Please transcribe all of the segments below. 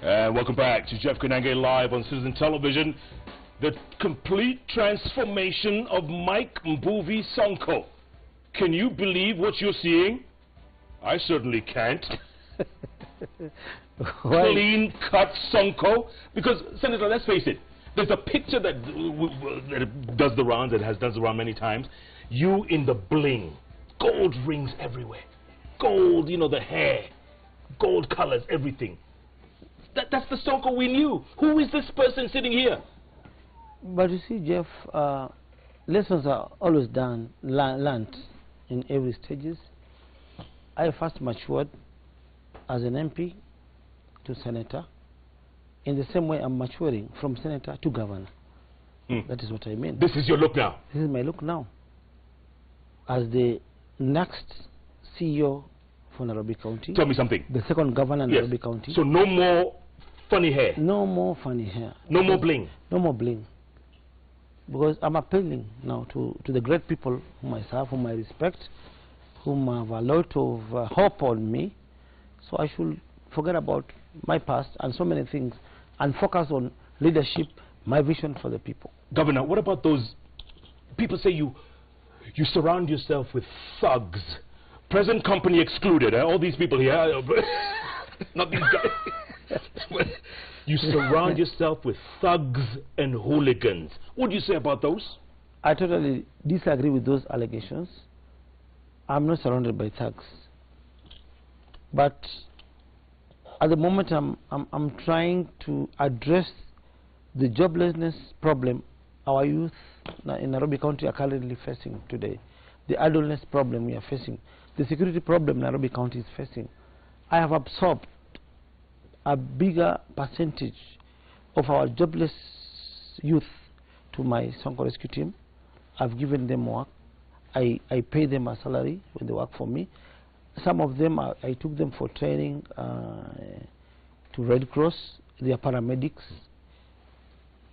And welcome back to Jeff Koinange live on Citizen Television. The complete transformation of Mike Mbuvi Sonko. Can you believe what you're seeing? I certainly can't. Clean cut Sonko. Because, Senator, let's face it, there's a picture that does the rounds, does the round many times. You in the bling. Gold rings everywhere. Gold, you know, the hair. Gold colors, everything. That's the Sonko we knew. Who is this person sitting here? But you see, Jeff, lessons are always learned in every stages. I first matured as an MP to senator. In the same way, I'm maturing from senator to governor. That is what I mean. This is your look now? This is my look now. As the next CEO for Nairobi County. Tell me something. The second governor in Nairobi County. So no more funny hair? No more funny hair. No more bling? No more bling. Because I'm appealing now to the great people whom I serve, whom I respect, whom have a lot of hope on me. So I should forget about my past and so many things and focus on leadership, my vision for the people. Governor, what about those people say you surround yourself with thugs? Present company excluded, all these people here, not these guys. You surround yourself with thugs and hooligans. What do you say about those? I totally disagree with those allegations. I'm not surrounded by thugs. But at the moment I'm trying to address the joblessness problem our youth in Nairobi County are currently facing today. The idleness problem we are facing. The security problem Nairobi County is facing. I have absorbed a bigger percentage of our jobless youth to my Sonko rescue team. I've given them work. I pay them a salary when they work for me. Some of them, I took them for training to Red Cross. They are paramedics.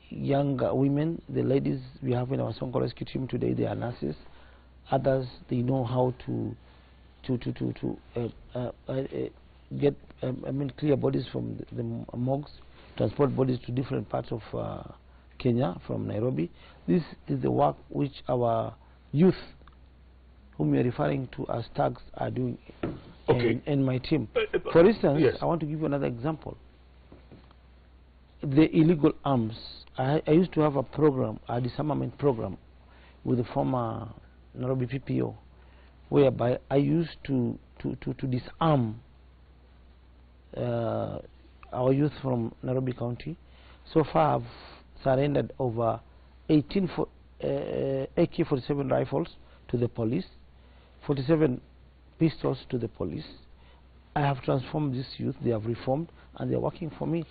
Young women, the ladies we have in our Sonko rescue team today, they are nurses. Others, they know how to get, clear bodies from the morgues, transport bodies to different parts of Kenya from Nairobi. This is the work which our youth, whom we are referring to as thugs, are doing in my team. For instance, I want to give you another example. The illegal arms. I used to have a program, a disarmament program, with the former Nairobi PPO, whereby I used to disarm our youth from Nairobi County. So far, I've surrendered over 18 AK-47 rifles to the police, 47 pistols to the police. I have transformed this youth. They have reformed, and they are working for me.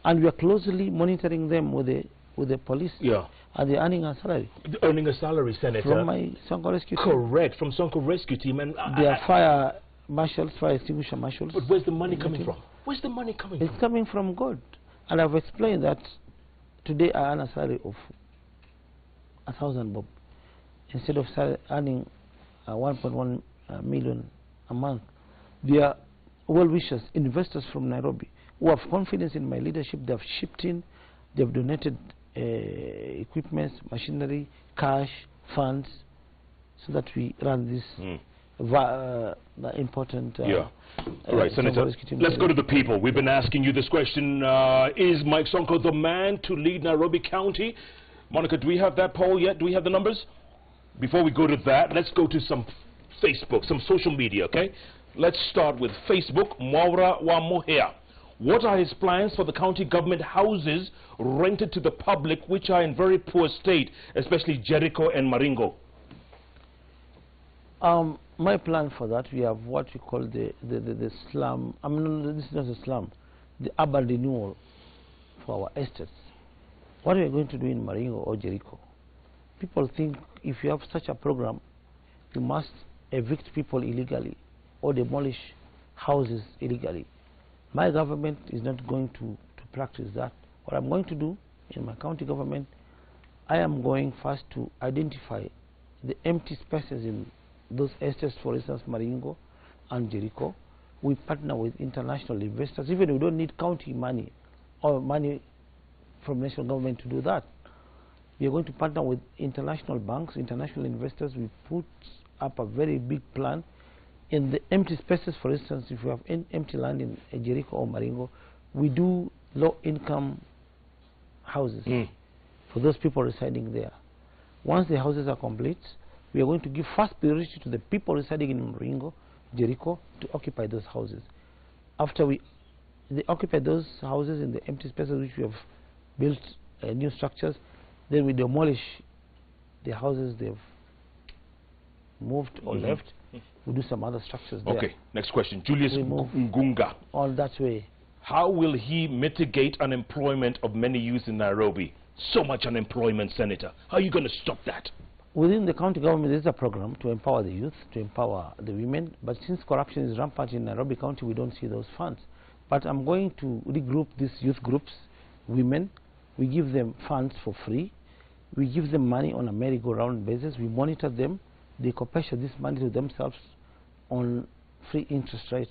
And we are closely monitoring them with the police. Yeah. And they are earning a salary. Earning a salary, Senator? From my Sonko rescue team. Correct, from Sonko rescue team. And they are fire marshals, fire extinguisher marshals. But where's the money coming from? Where's the money coming from? It's coming from God. And I've explained that today I earn a salary of 1,000 bob. Instead of earning 1.1 million a month. They are well-wishers, investors from Nairobi, who have confidence in my leadership. They have shipped in, they have donated equipment, machinery, cash, funds, so that we run this important All right, Senator, let's go to the people. We've been asking you this question. Is Mike Sonko the man to lead Nairobi County? Monica, do we have that poll yet? Do we have the numbers? Before we go to that, let's go to some Facebook, some social media, okay? Let's start with Facebook. Mwaura wa Mohea. What are his plans for the county government houses rented to the public, which are in very poor state, especially Jericho and Maringo? My plan for that, we have what we call the slum. I mean, this is not a slum, the urban renewal for our estates. What are we going to do in Maringo or Jericho? People think if you have such a program, you must evict people illegally or demolish houses illegally. My government is not going to practice that. What I'm going to do in my county government, I am going first to identify the empty spaces in those estates, for instance, Maringo and Jericho. We partner with international investors. Even we don't need county money. or money from national government to do that. We are going to partner with international banks, international investors. We put up a very big plan. In the empty spaces, for instance, if you have empty land in Jericho or Maringo, we do low-income houses for those people residing there. Once the houses are complete, we are going to give first priority to the people residing in Maringo, Jericho, to occupy those houses. After they occupy those houses in the empty spaces which we have built new structures, then we demolish the houses they've moved or left. We do some other structures there. Okay, next question. Julius Ngunga. All that way. How will he mitigate unemployment of many youth in Nairobi? So much unemployment, Senator. How are you going to stop that? Within the county government, there is a program to empower the youth, to empower the women. But since corruption is rampant in Nairobi County, we don't see those funds. But I'm going to regroup these youth groups, women. We give them funds for free. We give them money on a merry-go-round basis. We monitor them. They compensate this money to themselves on free interest rates.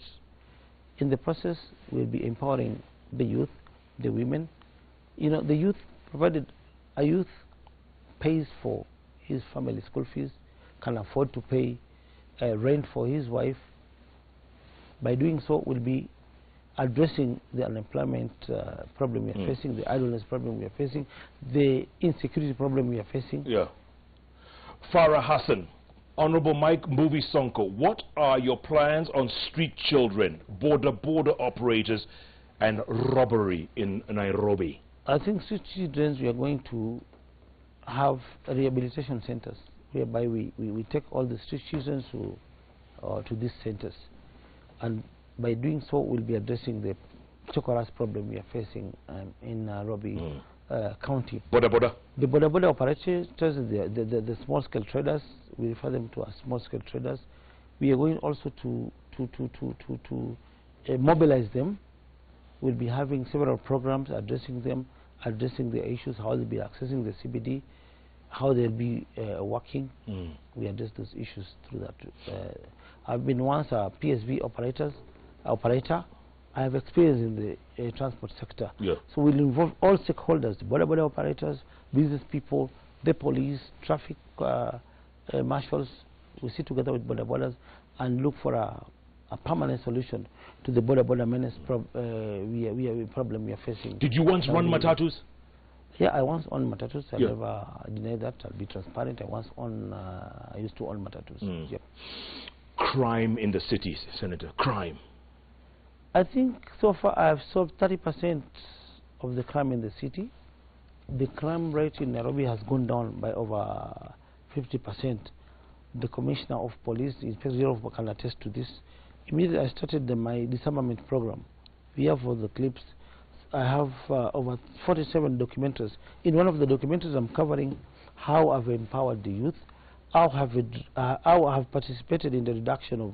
In the process, we'll be empowering the youth, the women. You know, the youth, provided a youth pays for his family school fees, can afford to pay rent for his wife, by doing so, we'll be addressing the unemployment problem we are facing, the idleness problem we are facing, the insecurity problem we are facing. Yeah. Farah Hassan. Honorable Mike Movie Sonko, what are your plans on street children, border operators, and robbery in Nairobi? I think street children, we are going to have rehabilitation centers whereby we take all the street children to these centers. And by doing so, we'll be addressing the chokoras problem we are facing in Nairobi County. Boda. The boda operators, the small-scale traders, we refer them to as small-scale traders. We are going also to mobilize them. We'll be having several programs addressing them, addressing the issues, how they'll be accessing the CBD, how they'll be working. We address those issues through that. I've been once a PSV operator. I have experience in the transport sector. Yeah. So we'll involve all stakeholders, the border operators, business people, the police, traffic marshals. We sit together with borders and look for a permanent solution to the border menace problem we are facing. Did you once run matatus? Yeah, I once owned matatus. I never deny that. I'll be transparent. I used to own matatus. Yep. Crime in the cities, Senator. Crime. I think so far I have solved 30% of the crime in the city. The crime rate in Nairobi has gone down by over 50%. The Commissioner of Police, Inspector General, can attest to this. Immediately I started my disarmament program. We have all the clips. I have over 47 documentaries. In one of the documentaries I'm covering how I've empowered the youth, how I have participated in the reduction of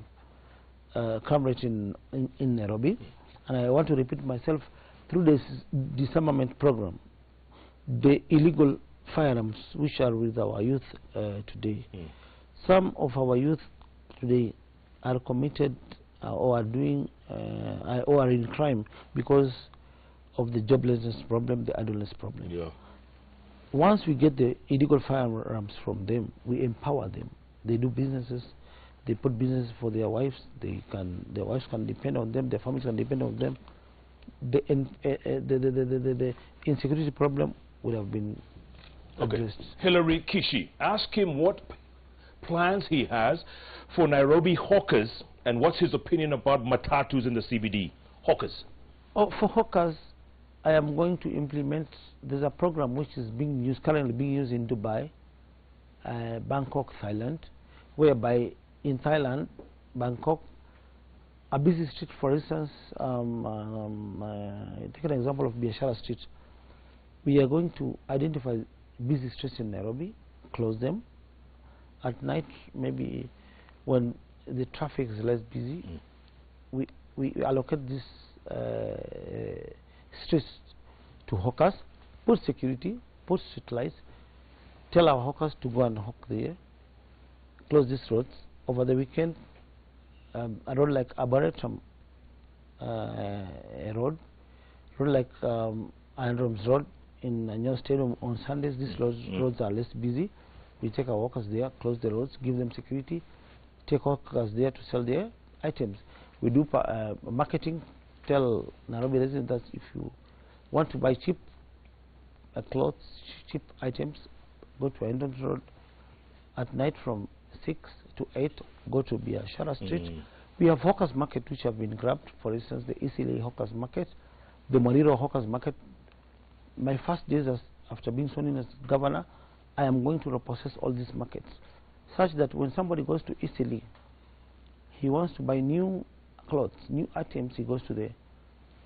crime rate in Nairobi, and I want to repeat myself through this disarmament program. The illegal firearms which are with our youth today, some of our youth today are committed or are doing or are in crime because of the joblessness problem, the idleness problem. Yeah. Once we get the illegal firearms from them, we empower them. They do businesses. They put business for their wives. Their wives can depend on them. Their families can depend on them. The insecurity problem would have been addressed. Okay. Hillary Kishy, ask him what plans he has for Nairobi hawkers and what's his opinion about matatus in the CBD. Hawkers. Oh, for hawkers, I am going to implement. There's a program which is currently being used in Dubai, Bangkok, Thailand, whereby in Thailand, Bangkok, a busy street, for instance, take an example of Biashara Street. We are going to identify busy streets in Nairobi, close them. At night, maybe when the traffic is less busy, we allocate these streets to hawkers, put security, put street lights, tell our hawkers to go and hawk there, close these roads. Over the weekend, a road like Arboretum road, road like Iron Roms Road in Nyo Stadium on Sundays. These roads are less busy. We take our workers there, close the roads, give them security, take workers there to sell their items. We do marketing, tell Nairobi residents that if you want to buy cheap clothes, cheap items, go to Endon Road at night from 6 to 8, go to Biashara Street. We have hawkers market which have been grabbed, for instance, the Isili hawkers market, the Mariro hawkers market. My first days after being sworn in as governor, I am going to repossess all these markets, such that when somebody goes to Isili, he wants to buy new clothes, new items, he goes to the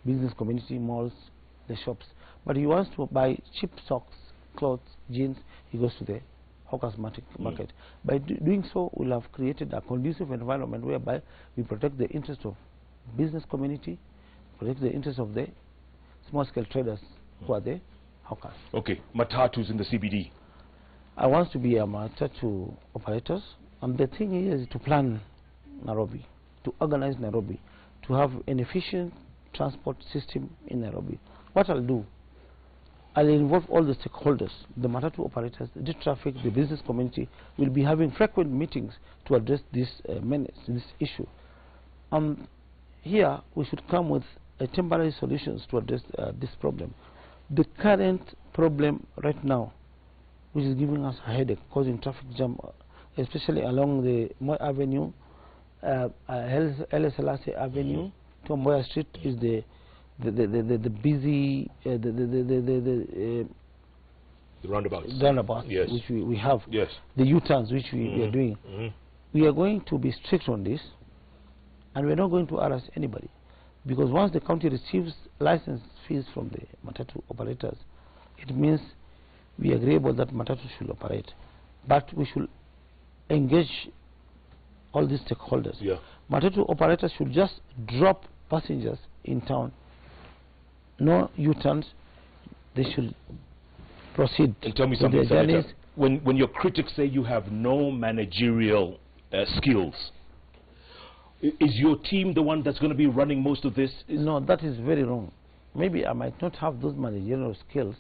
business community, malls, the shops. But he wants to buy cheap socks, clothes, jeans, he goes to the hawkers market. By doing so, we'll have created a conducive environment whereby we protect the interest of business community, protect the interest of the small-scale traders who are the hawkers. Okay, matatus in the CBD. I want to be a matatu operators, and the thing is to plan Nairobi, to organize Nairobi, to have an efficient transport system in Nairobi. What I'll do, I'll involve all the stakeholders, the matatu operators, the traffic, the business community. Will be having frequent meetings to address this menace, this issue. Here, we should come with temporary solutions to address this problem. The current problem right now, which is giving us a headache, causing traffic jam, especially along the Moi Avenue, Selassie Avenue, Tomboya Street, is the busy the roundabouts, yes, which we have, yes, the U-turns which we are doing. We are going to be strict on this, and we are not going to harass anybody, because once the county receives license fees from the matatu operators, it means we are agreeable that matatu should operate, but we should engage all these stakeholders. Matatu operators should just drop passengers in town, no U-turns. They should proceed. And tell me something, Senator. When your critics say you have no managerial skills, is your team the one that's going to be running most of this? No, that is very wrong. Maybe I might not have those managerial skills,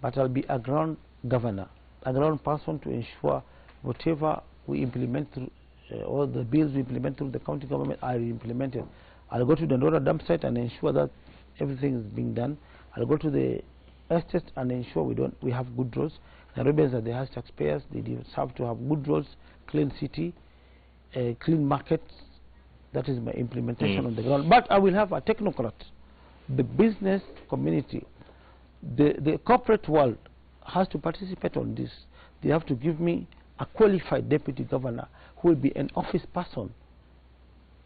but I'll be a ground governor, a ground person to ensure whatever we implement through, all the bills we implement through the county government are implemented. I'll go to the Ndora dump site and ensure that everything is being done. I'll go to the estate and ensure we have good roads. Nairobians are the highest taxpayers. They deserve to have good roads, clean city, clean markets. That is my implementation on the ground. But I will have a technocrat. The business community, the corporate world has to participate on this. They have to give me a qualified deputy governor who will be an office person,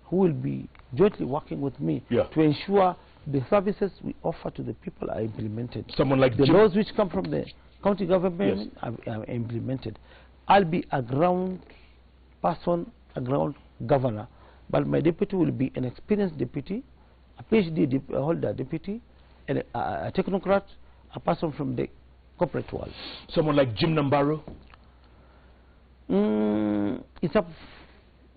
who will be jointly working with me to ensure the services we offer to the people are implemented. Someone like the laws which come from the county government are implemented. I'll be a ground person, a ground governor, but my deputy will be an experienced deputy, a PhD holder deputy, and a technocrat, a person from the corporate world. Someone like Jim Nambaru? It's up.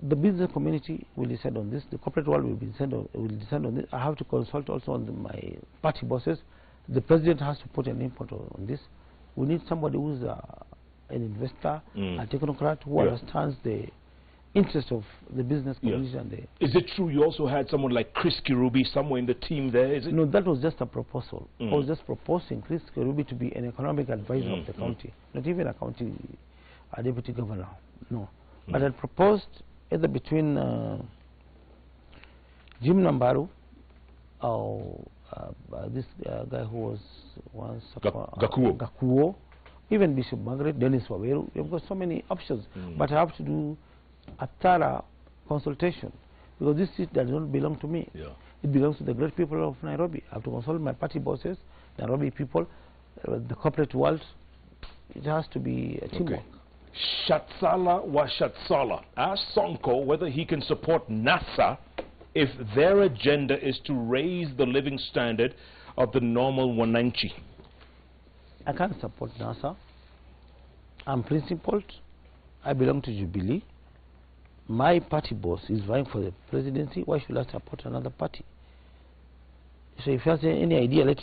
The business community will decide on this. The corporate world will decide on this. I have to consult also on my party bosses. The president has to put an input on this. We need somebody who's an investor, a technocrat who understands the interest of the business community. And is it true you also had someone like Chris Kirubi somewhere in the team there? Is it? No, that was just a proposal. I was just proposing Chris Kirubi to be an economic advisor of the county, not even a deputy governor. No, but I proposed either between Jim Nambaru or this guy who was once Gakuo, even Bishop Margaret, Dennis Waweru. We've got so many options, but I have to do a thorough consultation, because this seat does not belong to me. It belongs to the great people of Nairobi. I have to consult my party bosses, Nairobi people, the corporate world. It has to be a teamwork. Shatsala wa Shatsala asked Sonko whether he can support NASA if their agenda is to raise the living standard of the normal Wananchi. I can't support NASA. I'm principled. I belong to Jubilee. My party boss is vying for the presidency. Why should I support another party? So if he has any idea, let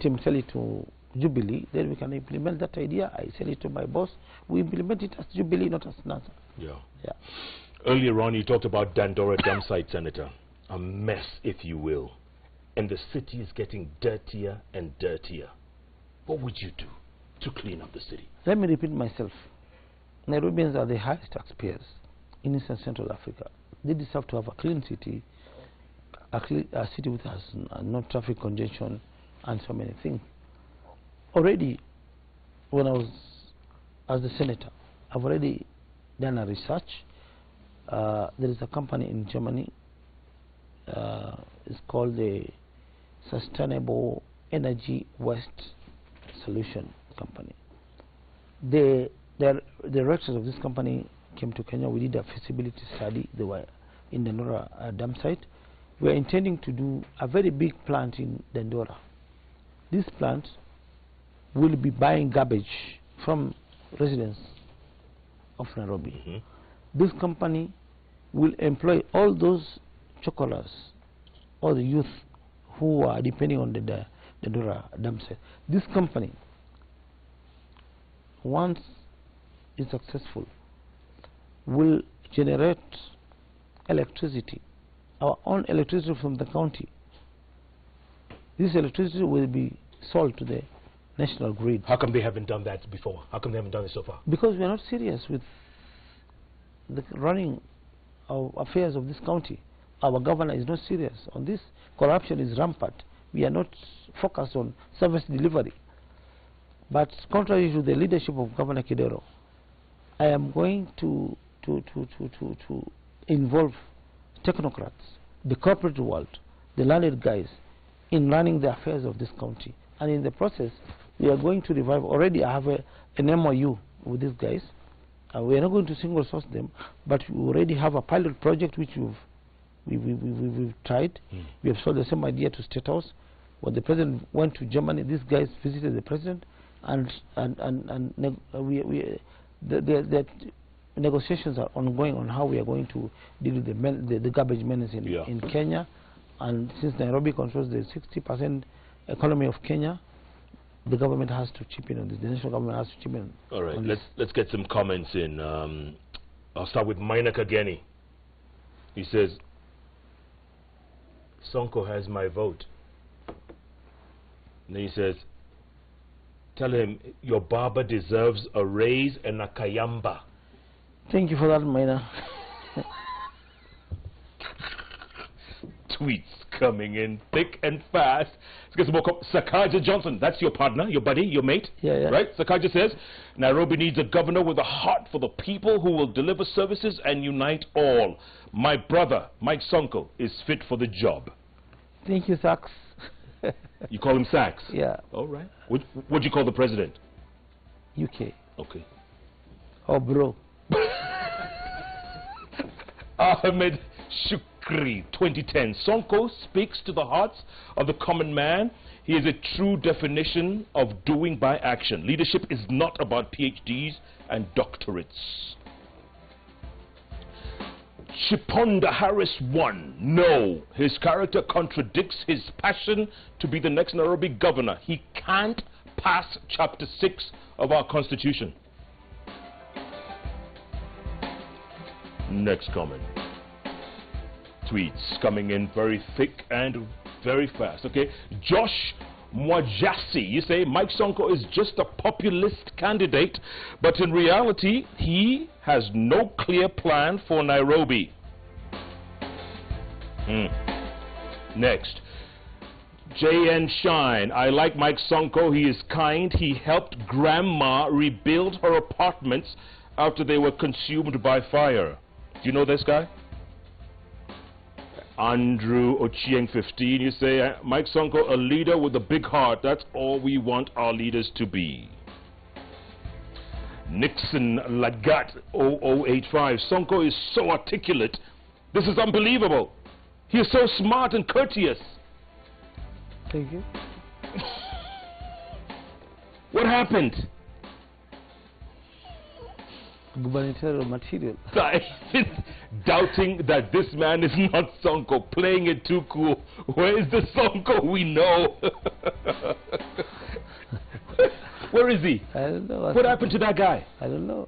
him sell it to Jubilee, then we can implement that idea. I sell it to my boss. We implement it as Jubilee, not as NASA. Yeah. Yeah. Earlier on, you talked about Dandora Dam site, Senator. A mess, if you will. And the city is getting dirtier and dirtier. What would you do to clean up the city? Let me repeat myself. Nairobians are the highest taxpayers in Eastern Central Africa. They deserve to have a clean city, a city which has no traffic congestion and so many things. Already, when I was as the senator, I've already done a research. There is a company in Germany. It's called the Sustainable Energy Waste Solution Company. The directors of this company came to Kenya. We did a feasibility study. They were in the Dandora dam site. We are intending to do a very big plant in Dandora. This plant will be buying garbage from residents of Nairobi. This company will employ all those chocolars, all the youth who are depending on the Dandora dam site. This company, once it's successful, will generate electricity, our own electricity from the county. This electricity will be sold to the national grid. How come they haven't done that before? How come they haven't done it so far? Because we are not serious with the running of affairs of this county. Our governor is not serious on this. Corruption is rampant. We are not focused on service delivery. But contrary to the leadership of Governor Kidero, I am going to involve technocrats, the corporate world, the learned guys in running the affairs of this county. And in the process, we are going to revive. Already I have an MOU with these guys. We are not going to single source them, but we already have a pilot project which we've tried. We have sold the same idea to State House. When the president went to Germany, these guys visited the president, and the negotiations are ongoing on how we are going to deal with the garbage menace in Kenya. And since Nairobi controls the 60% economy of Kenya, the government has to chip in on this. The national government has to chip in. All right, let's get some comments in. I'll start with Minor Kageni. He says, Sonko has my vote. And then he says, tell him your barber deserves a raise and a kayamba. Thank you for that, Minor. Tweets coming in thick and fast. Let's get some more. Sakaja Johnson, that's your partner, your buddy, your mate, right? Sakaja says, Nairobi needs a governor with a heart for the people who will deliver services and unite all. My brother, Mike Sonko, is fit for the job. Thank you, Saks. You call him Saks? Yeah. All right. What'd you call the president? UK. Okay. Oh, bro. Ahmed Shukri, 2010. Sonko speaks to the hearts of the common man. He is a true definition of doing by action. Leadership is not about PhDs and doctorates. Chiponda Harris 1. No, his character contradicts his passion to be the next Nairobi governor. He can't pass Chapter 6 of our Constitution. Next comment. Tweets coming in very thick and very fast. Okay, Josh Mwajasi, you say Mike Sonko is just a populist candidate, but in reality he has no clear plan for Nairobi. Next, JN Shine, I like Mike Sonko. He is kind. He helped grandma rebuild her apartments after they were consumed by fire. Do you know this guy? Andrew Ochieng 15, you say, Mike Sonko, a leader with a big heart. That's all we want our leaders to be. Nixon Lagat 0085, Sonko is so articulate. This is unbelievable. He is so smart and courteous. Thank you. What happened? gubernatorial material. Doubting that this man is not Sonko, playing it too cool. Where is the Sonko we know? Where is he? I don't know. What happened to that guy? I don't know.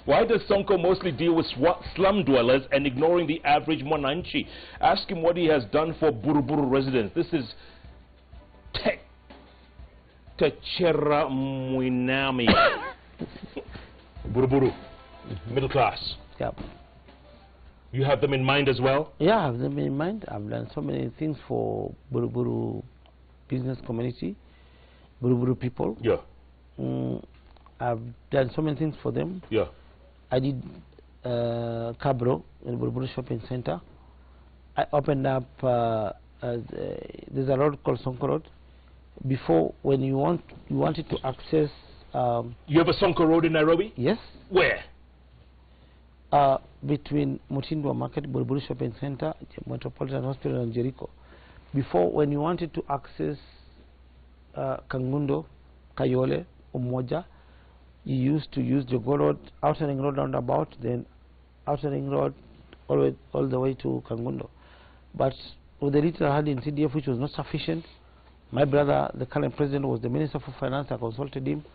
Why does Sonko mostly deal with slum dwellers and ignoring the average Mwananchi? Ask him what he has done for Buruburu residents. This is Techera Mwinami. Buruburu, middle class. Yep. You have them in mind as well? Yeah, I have them in mind. I've done so many things for Buruburu business community, Buruburu people. Yeah. I've done so many things for them. Yeah. I did Cabro in Buruburu Shopping Center. I opened up, there's a road called Sonko Road. Before, when you wanted to access... you have a Sonko Road in Nairobi? Yes. Where? Between Mutindwa Market, Buruburu Shopping Center, Metropolitan Hospital and Jericho. Before, when you wanted to access Kangundo, Kayole, Umoja, you used to use Jogo Road, Outer Ring Road roundabout, then Outer Ring Road all the way to Kangundo. But with the little I had in CDF, which was not sufficient, my brother, the current president, was the Minister for Finance. I consulted him.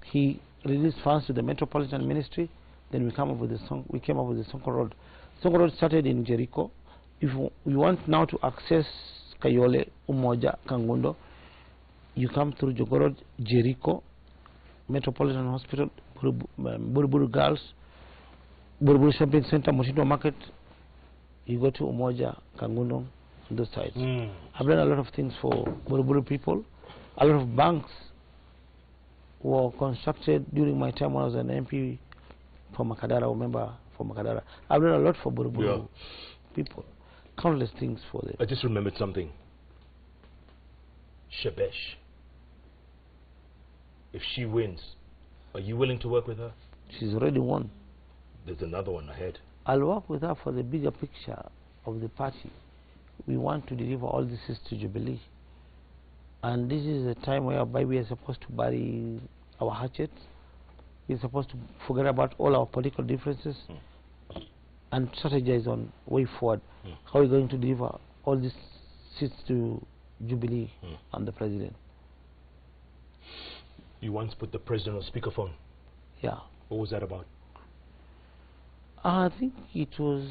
He released funds to the Metropolitan Ministry. Then we came up with the Sonko Road. Sonko Road started in Jericho. If you want now to access Kayole, Umoja, Kangundo, you come through Jogo Road, Jericho, Metropolitan Hospital, Buruburu Girls, Buruburu Shopping Center, Mutindwa Market. You go to Umoja, Kangundo, on those sides. I've done a lot of things for Buruburu people. A lot of banks were constructed during my time when I was an MP for Makadara, or member for Makadara. I've done a lot for Buruburu people. Countless things for them. I just remembered something. Shebesh. If she wins, are you willing to work with her? She's already won. There's another one ahead. I'll work with her for the bigger picture of the party. We want to deliver all this to Jubilee. And this is a time whereby we are supposed to bury our hatchets. We're supposed to forget about all our political differences and strategize on way forward. How are we going to deliver all these seats to Jubilee and the president? You once put the president on speakerphone. Yeah. What was that about? I think it was,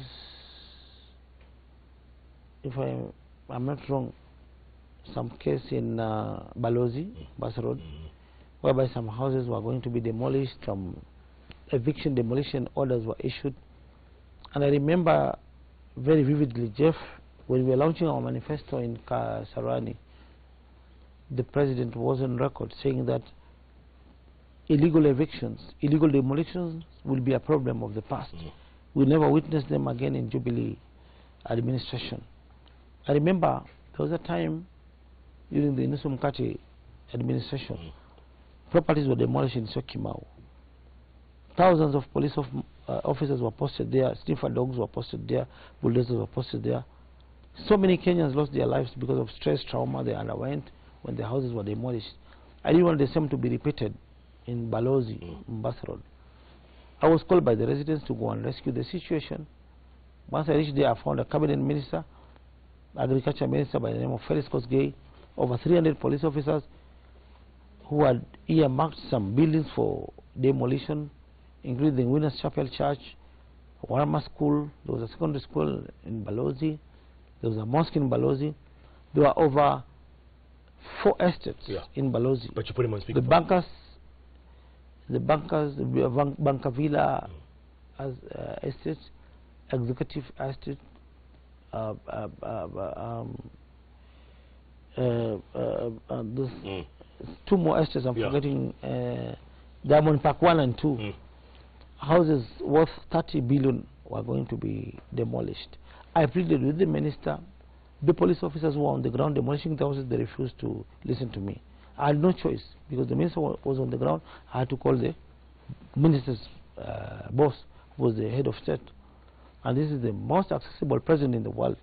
if I'm not wrong, some case in Balozi, Bus Road, whereby some houses were going to be demolished, some eviction demolition orders were issued. And I remember very vividly, Jeff, when we were launching our manifesto in Kasarani, the president was on record saying that illegal evictions, illegal demolitions will be a problem of the past. We'll never witness them again in Jubilee administration. I remember there was a time during the Inusum Kati administration, properties were demolished in Sokimau. Thousands of police officers were posted there, sniffer dogs were posted there, bulldozers were posted there. So many Kenyans lost their lives because of stress, trauma they underwent when the houses were demolished. I didn't want the same to be repeated in Balozi, Mombasa Road. I was called by the residents to go and rescue the situation. Once I reached there, I found a cabinet minister, agriculture minister by the name of Felix Kosgei, over 300 police officers who had earmarked some buildings for demolition, including the Winners Chapel Church, Warama School, there was a secondary school in Balozi, there was a mosque in Balozi. There were over 4 estates in Balozi. But you put him on speakerphone. The Banka Villa as estate, executive estate, 2 more estates, I'm forgetting, Diamond Park 1 and 2. Houses worth 30 billion were going to be demolished. I pleaded with the minister. The police officers who were on the ground demolishing the houses, they refused to listen to me. I had no choice because the minister was on the ground. I had to call the minister's boss, who was the head of state. And this is the most accessible president in the world.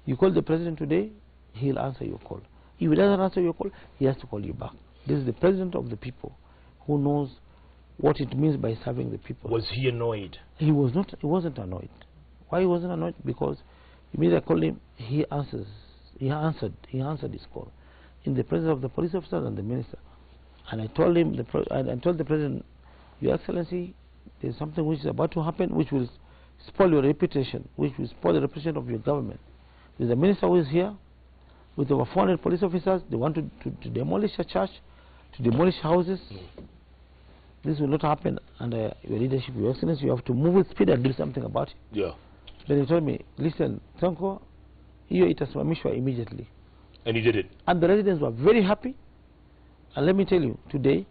You call the president today, he'll answer your call. If he doesn't answer your call, he has to call you back. This is the president of the people who knows what it means by serving the people. Was he annoyed? He was not. He wasn't annoyed. Why he wasn't annoyed? Because immediately I called him. He answers. He answered his call in the presence of the police officers and the minister. And I told him, I told the president, Your Excellency, there's something which is about to happen, which will spoil your reputation, which will spoil the reputation of your government. There's a minister who is here with over 400 police officers. They want to demolish a church, to demolish houses. This will not happen under your leadership, Your Excellency. You have to move with speed and do something about it. Yeah. Then he told me, listen, Sonko, hiyo itasimamishwa immediately. And he did it. And the residents were very happy. And let me tell you, today,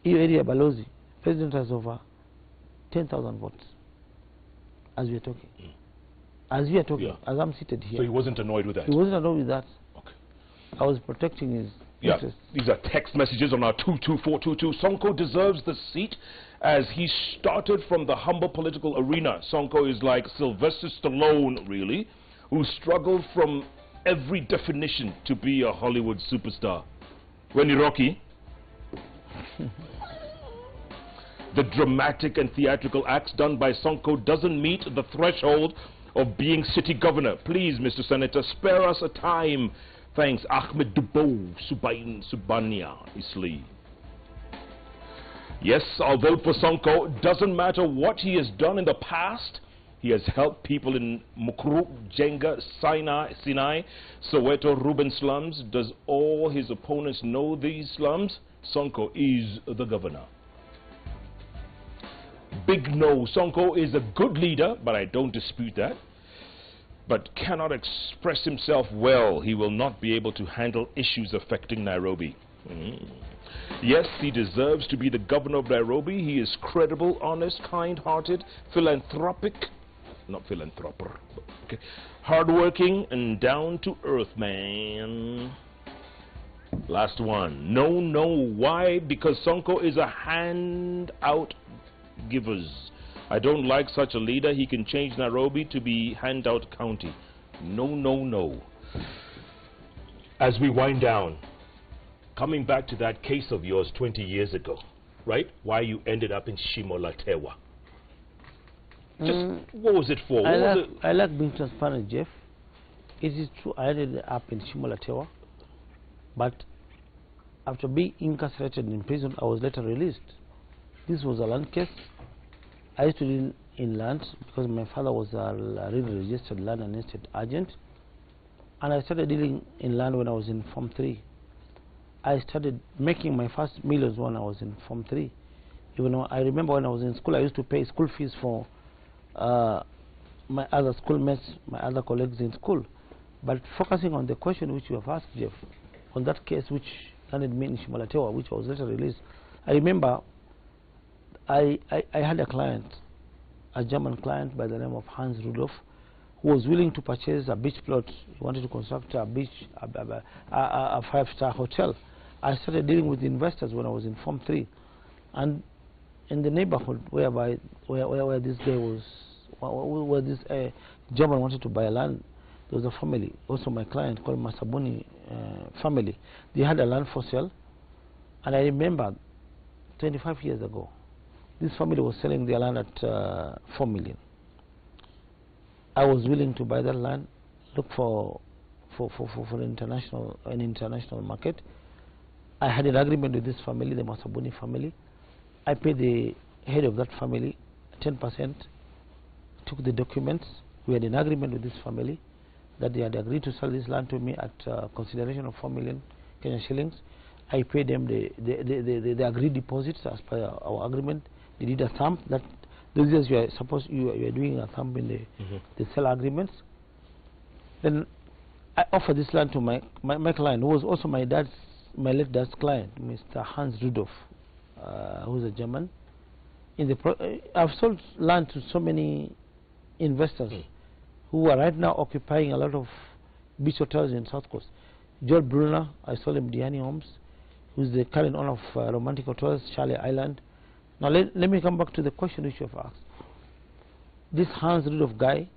hiyo area Balozi, President has over 10,000 votes. As we are talking. As we are talking, as I'm seated here. So he wasn't annoyed with that? He wasn't annoyed with that. Okay. I was protecting his interests. These are text messages on our 22422. Sonko deserves the seat as he started from the humble political arena. Sonko is like Sylvester Stallone, really, who struggled from every definition to be a Hollywood superstar. When Rocky, the dramatic and theatrical acts done by Sonko doesn't meet the threshold of being city governor. Please, Mr. Senator, spare us a time. Thanks, Ahmed Dubo Subania Isli. Yes, I'll vote for Sonko. Doesn't matter what he has done in the past. He has helped people in Mukru, Jenga, Sinai, Soweto, Ruben slums. Does all his opponents know these slums? Sonko is the governor. Big no. Sonko is a good leader, but I don't dispute that. But cannot express himself well. He will not be able to handle issues affecting Nairobi. Yes, he deserves to be the governor of Nairobi. He is credible, honest, kind-hearted, philanthropic. Not philanthroper. Okay. Hardworking and down-to-earth man. Last one. No. Why? Because Sonko is a handout givers. I don't like such a leader. He can change Nairobi to be handout county. No. As we wind down, coming back to that case of yours 20 years ago, right? Why you ended up in Shimolatewa. Just what was it for? I like being transparent, Jeff. It is true I ended up in Shimolatewa, but after being incarcerated in prison, I was later released. This was a land case. I used to deal in land because my father was a really registered land and estate agent, and I started dealing in land when I was in Form 3. I started making my first millions when I was in Form 3. Even though I remember when I was in school, I used to pay school fees for my other schoolmates, my other colleagues in school. But focusing on the question which you have asked, Jeff, on that case which landed me in Shimolatewa, which I was later released, I remember I had a client, a German client by the name of Hans Rudolph, who was willing to purchase a beach plot. He wanted to construct a beach, a five-star hotel. I started dealing with investors when I was in Form 3. And in the neighborhood where this guy was, where this German wanted to buy land, there was a family, also my client, called Masabuni family. They had a land for sale. And I remember 25 years ago, this family was selling their land at 4 million. I was willing to buy that land, look for an international market. I had an agreement with this family, the Masabuni family. I paid the head of that family 10%, took the documents. We had an agreement with this family that they had agreed to sell this land to me at consideration of 4 million Kenyan shillings. I paid them the agreed deposits as per our agreement. They did a thumb. That those years you are doing a thumb in the sale agreements. Then I offered this land to my client, who was also my late dad's client, Mr. Hans Rudolph, who's a German. I've sold land to so many investors who are right now occupying a lot of beach hotels in South Coast. Joel Brunner, I sold him Diani Homes, who's the current owner of Romantic Hotels, Charlie Island. Now let me come back to the question which you have asked. This Hans Rudolph guy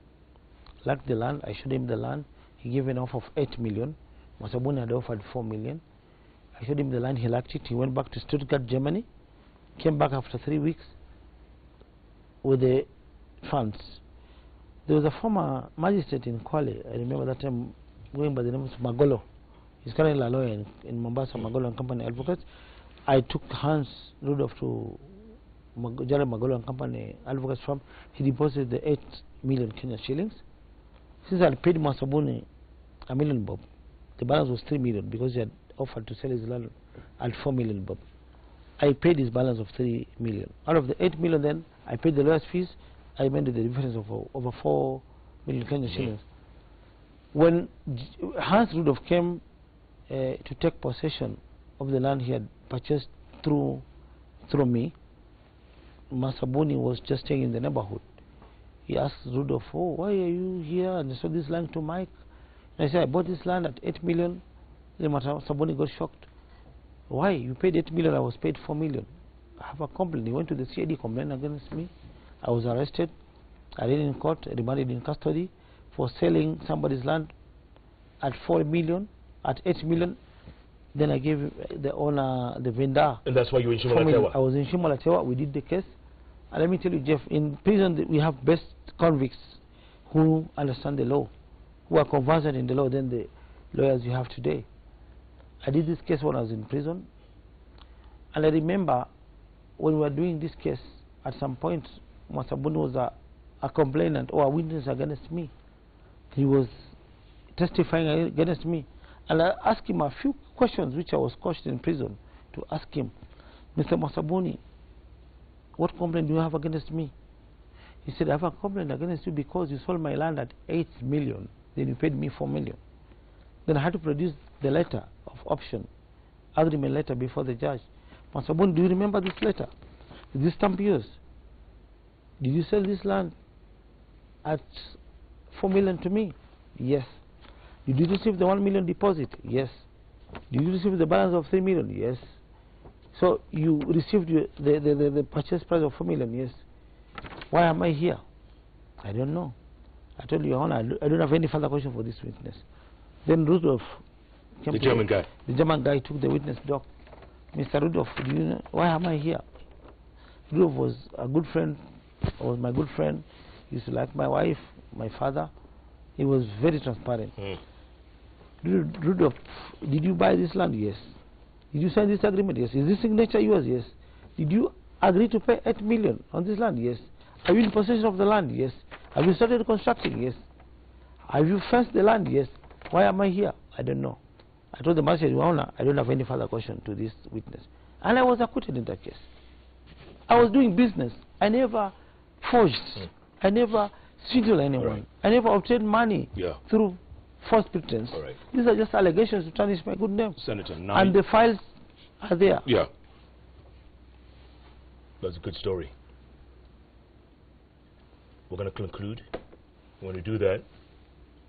liked the land. I showed him the land. He gave an offer of 8 million. Masabuni had offered 4 million. I showed him the land. He liked it. He went back to Stuttgart, Germany. came back after 3 weeks with the funds. There was a former magistrate in Kwale, I remember that time, going by the name of Magolo. He's currently a lawyer in Mombasa, Magolo and Company Advocates. I took Hans Rudolph to General Magolo and Company Advocates firm. He deposited the 8 million Kenya shillings. Since I had paid Masabuni a million bob, the balance was 3 million because he had offered to sell his land at 4 million bob. I paid his balance of 3 million. Out of the 8 million then, I paid the lawyer's fees. I made the difference of over 4 million Kenya shillings. When Hans Rudolph came to take possession of the land he had purchased through me, Masabuni was just staying in the neighborhood. He asked Rudolph, "Oh, why are you here and you sold this land to Mike?" And I said, "I bought this land at 8 million. Then Masabuni got shocked. "Why? You paid 8 million, I was paid 4 million. I have a complaint." He went to the CID, complained against me. I was arrested, arraigned in court, remanded in custody for selling somebody's land at 4 million, at 8 million. Then I gave the owner, the vendor. And that's why you were in Shimalatewa? I was in Shimalatewa. We did the case. And let me tell you, Jeff, in prison we have best convicts who understand the law, who are conversant in the law than the lawyers you have today. I did this case when I was in prison. And I remember when we were doing this case, at some point, Masabuni was a complainant or a witness against me. He was testifying against me. And I asked him a few questions which I was cautioned in prison to ask him, "Mr. Masabuni, what complaint do you have against me?" He said, "I have a complaint against you because you sold my land at 8 million, then you paid me 4 million. Then I had to produce the letter of option, agreement letter before the judge. Masabuni, do you remember this letter? Is this stamp yours? Did you sell this land at 4 million to me?" "Yes." "Did you receive the 1 million deposit?" "Yes." "Did you receive the balance of 3 million?" "Yes." "So you received the purchase price of 4 million?" "Yes." "Why am I here?" "I don't know. I told you, Your Honor, I don't have any further question for this witness." Then Rudolph came, the German guy. The German guy took the witness doc. "Mr. Rudolph, do you know why am I here?" Rudolph was a good friend, was my good friend. He used to like my wife, my father. He was very transparent. "Rudolph, did you buy this land?" "Yes." "Did you sign this agreement?" "Yes." "Is this signature yours?" "Yes." "Did you agree to pay 8 million on this land?" "Yes." "Are you in possession of the land?" "Yes." "Have you started constructing?" "Yes." "Have you fenced the land?" "Yes." "Why am I here?" "I don't know." I told the magistrate, "Your Honor, I don't have any further question to this witness." And I was acquitted in that case. I was doing business. I never forged. I never swindled anyone. I never obtained money through false pretense. These are just allegations to tarnish my good name. Senator, and the files are there. Yeah. That's a good story. We're going to conclude. When we do that,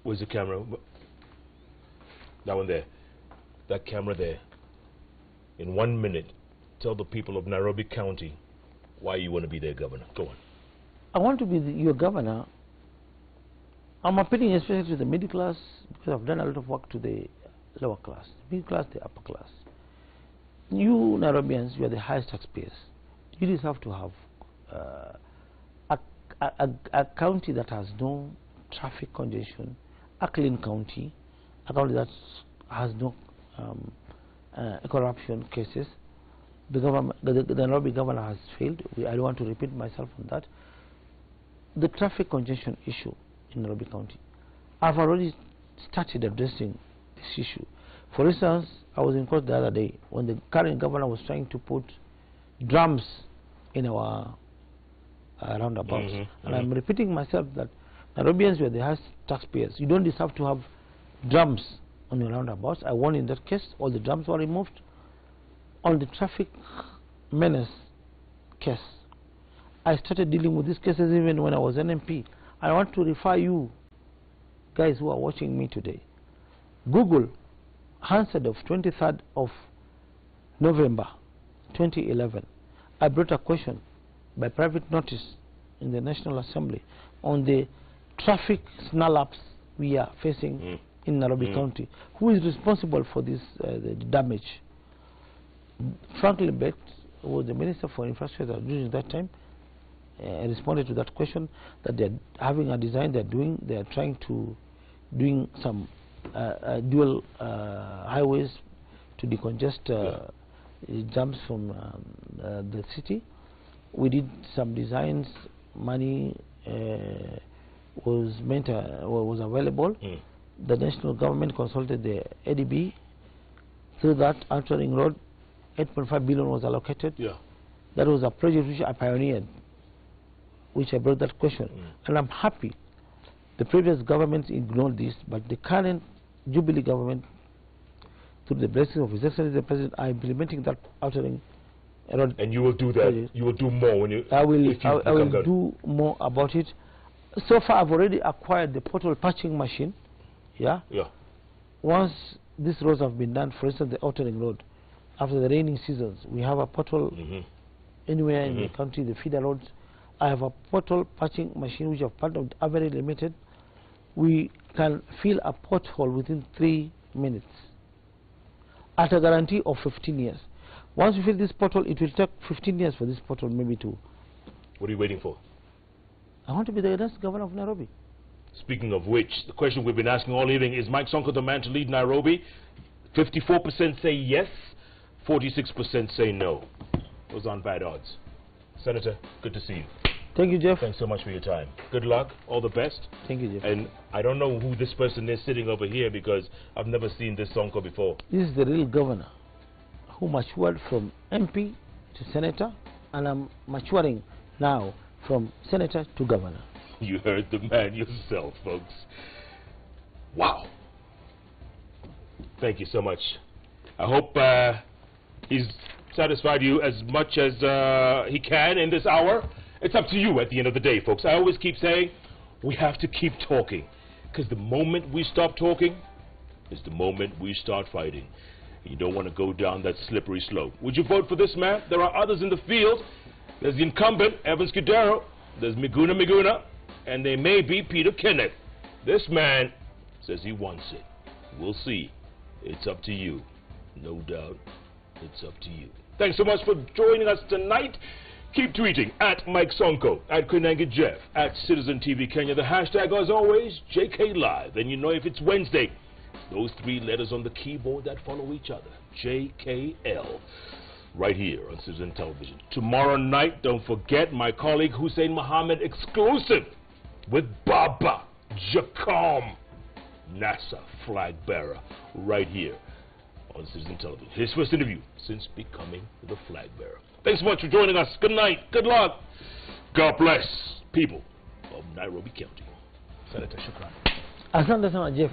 where's the camera? That one there. That camera there. In 1 minute, tell the people of Nairobi County why you want to be their governor. Go on. I want to be your governor. I'm appealing especially to the middle class because I've done a lot of work to the lower class, the middle class, the upper class. You Nairobians, you are the highest taxpayers. You deserve to have a county that has no traffic congestion, a clean county, a county that has no corruption cases. The Nairobi governor has failed. I don't want to repeat myself on that. The traffic congestion issue in Nairobi County, I've already started addressing this issue. For instance, I was in court the other day when the current governor was trying to put drums in our roundabouts. And I'm repeating myself that Nairobians were the highest taxpayers. You don't deserve to have drums on your roundabouts. I won in that case. All the drums were removed. On the traffic menace case, I started dealing with these cases even when I was an MP. I want to refer you guys who are watching me today. Google answered of 23rd of November 2011. I brought a question by private notice in the National Assembly on the traffic snarl-ups we are facing in Nairobi County. Who is responsible for this the damage? Frankly, bet who was the Minister for Infrastructure during that time, responded to that question that they're having a design they are trying to doing some dual highways to decongest jumps from the city. We did some designs, money was available. The national government consulted the ADB. Through that outer ring road, 8.5 billion was allocated. That was a project which I pioneered, which I brought that question. And I'm happy the previous governments ignored this, but the current Jubilee government, through the blessing of His Excellency the President, are implementing that outer ring road. And you will do that. Project. You will do more when you. I will do more about it. So far, I've already acquired the pothole patching machine. Once these roads have been done, for instance, the outer ring road, after the raining seasons, we have a pothole anywhere in the country, the feeder roads. I have a pothole patching machine which I've partnered with very limited. We can fill a pothole within 3 minutes at a guarantee of 15 years. Once we fill this pothole, it will take 15 years for this pothole maybe to. What are you waiting for? I want to be the next governor of Nairobi. Speaking of which, the question we've been asking all evening, is Mike Sonko the man to lead Nairobi? 54% say yes, 46% say no. Those aren't bad odds. Senator, good to see you. Thank you, Jeff. Thanks so much for your time. Good luck. All the best. Thank you, Jeff. And I don't know who this person is sitting over here because I've never seen this Sonko before. This is the real governor who matured from MP to senator, and I'm maturing now from senator to governor. You heard the man yourself, folks. Wow. Thank you so much. I hope he's satisfied you as much as he can in this hour. It's up to you at the end of the day, folks. I always keep saying we have to keep talking, because the moment we stop talking is the moment we start fighting. You don't want to go down that slippery slope. Would you vote for this man? There are others in the field. There's the incumbent, Evans Kidero. There's Miguna, and there may be Peter Kenneth. This man says he wants it. We'll see. It's up to you. No doubt, it's up to you. Thanks so much for joining us tonight. Keep tweeting at Mike Sonko, at Koinange Jeff, at Citizen TV Kenya. The hashtag, as always, JK Live. And you know if it's Wednesday, those 3 letters on the keyboard that follow each other. JKL. Right here on Citizen Television. Tomorrow night, don't forget my colleague Hussein Mohammed exclusive with Baba Jacom, NASA flag bearer, right here on Citizen Television. His first interview since becoming the flag bearer. Thanks so much for joining us. Good night. Good luck. God bless people of Nairobi County. Senator Shukran. Asante sana Jeff.